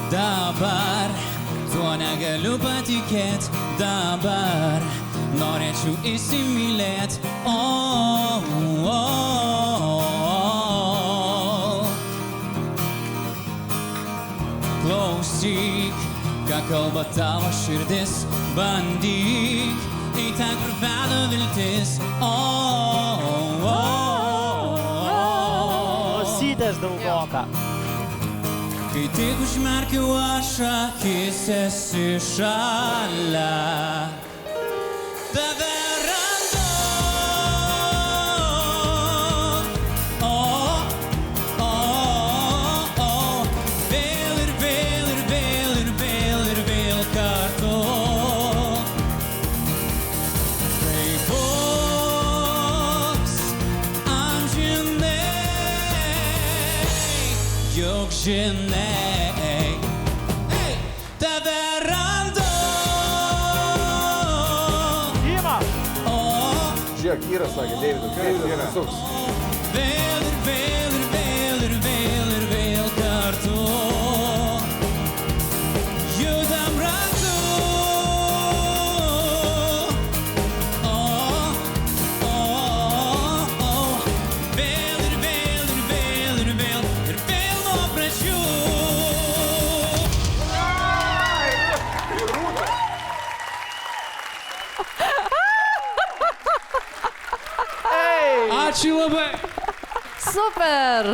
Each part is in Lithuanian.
Dabar tuo negaliu patikėt, dabar norėčiau įsimylėt. Klausyk, ką kalba tavo širdis, bandyk į ten, kur veda viltis. Nosytės daugoka. Kai tik užmerkiu aš akis, esi šalia. Tave randu. Vėl ir vėl ir vėl ir vėl ir vėl kartu. Tai bus amžinai, juk žinai. Žiūrėk, Kyra sakė, Deividas suks. Vėl ir vėl ir vėl ir vėl ir vėl kartu. Judam ratu. Vėl ir vėl ir vėl ir vėl ir vėl nuo pradžių. Ačiū labai. Super.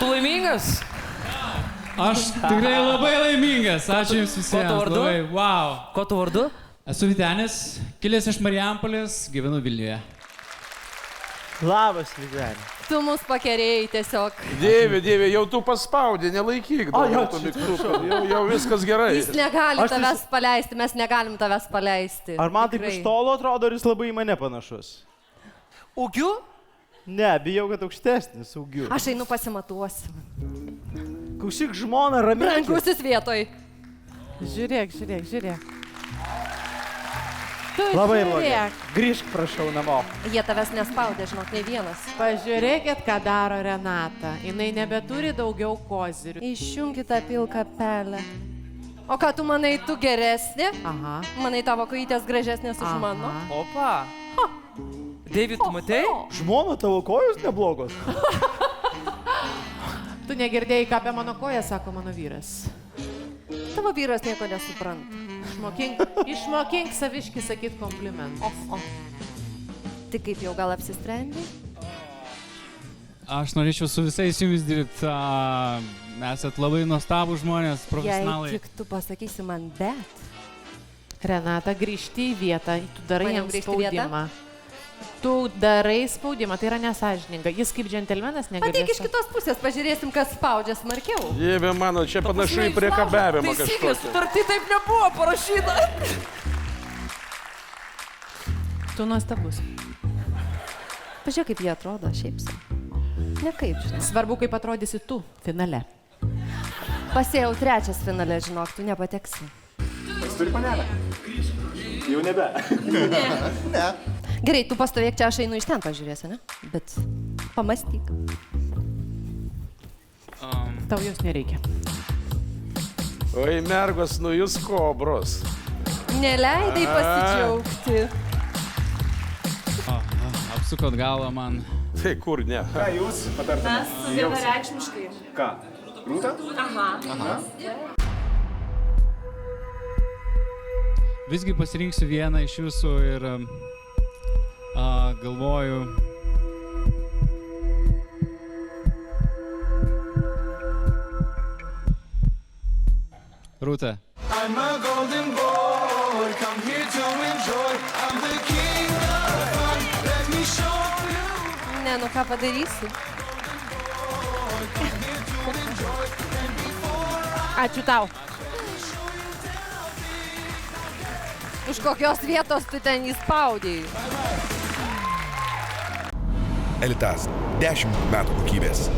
Tu laimingas? Aš tikrai labai laimingas. Ačiū jums visiems. Kuo tu vardu? Labai, wow. Kuo tu vardu? Esu Vytenis, kilęs iš Marijampolės, gyvenu Vilniuje. Labas, Vyteni. Tu mus pakerėjai tiesiog. Dieve, jau tu paspaudė, nelaikyk. Jau viskas gerai. Jis negali tavęs paleisti, mes negalim tavęs paleisti. Ar man taip iš tolo atrodo, ar jis labai į mane panašus? Ūgiu? Ne, bijau, kad aukštesnis ūgiu. Aš einu pasimatuosiu. Klausyk, žmona, ramiai. Rankusis vietoj. Žiūrėk. Tu Labai blogai. žiūrėk. Grįžk, prašau, namo. Jie tavęs nespaudė, žinok, nei vienas. Pažiūrėkit, ką daro Renata. Jinai nebeturi daugiau kozirių. Išjungi tą pilką pelę. O ką tu manai, tu geresnė? Aha. Manai, tavo kojytės gražesnės už mano? Opa. David, tu matei? Žmona, tavo kojos neblogos. Tu negirdėjai, ką apie mano koją sako mano vyras. Tavo vyras nieko nesupranta. Išmokink saviški sakyt komplimentus. Tai kaip jau gal apsisprendai? Aš norėčiau su visais jumis dirbti. Esat labai nuostabų žmonės, profesionalai. Jei tik tu pasakysi man bet. Renata, grįžti į vietą. Tu darai Maniau jam grįžti į vietą? spaudimą. Tu darai spaudimą, tai yra nesąžininga. Jis kaip džentelmenas negalės. Ateik iš kitos pusės, pažiūrėsim, kas spaudžia smarkiau. Dieve mano, čia panašu į priekabiavimą Taisyklės, kažkokį. sutarty taip nebuvo parašyta. Tu nuostabus. Pažiūrėk, kaip jie atrodo, šiaip sau. Ne kaip, žinok. Svarbu, kaip atrodysi tu finale. Pasėjau trečias finale, žinok, tu nepateksi. Turi panelę? Jau nebe. Ne. Gerai, tu pastovėk čia, aš einu iš ten pažiūrėsiu, ne? Bet pamastyk. Tau jos nereikia. Oi, mergos, nu jūs kobros. Neleidai pasidžiaugti. Apsukot galvą man. Tai kur ne? Ką jūs patartumėte? Vienareikšmiškai. Ką? Rūta? Aha. Visgi pasirinksiu vieną iš jūsų ir galvoju. Rūta. I'm a golden boy, come here to enjoy. I'm the king of fun, let me show you. Ne, nu ką padarysi? Ačiū tau. Už kokios vietos tu ten įspaudėjai? Elitas. 10 metų kokybės.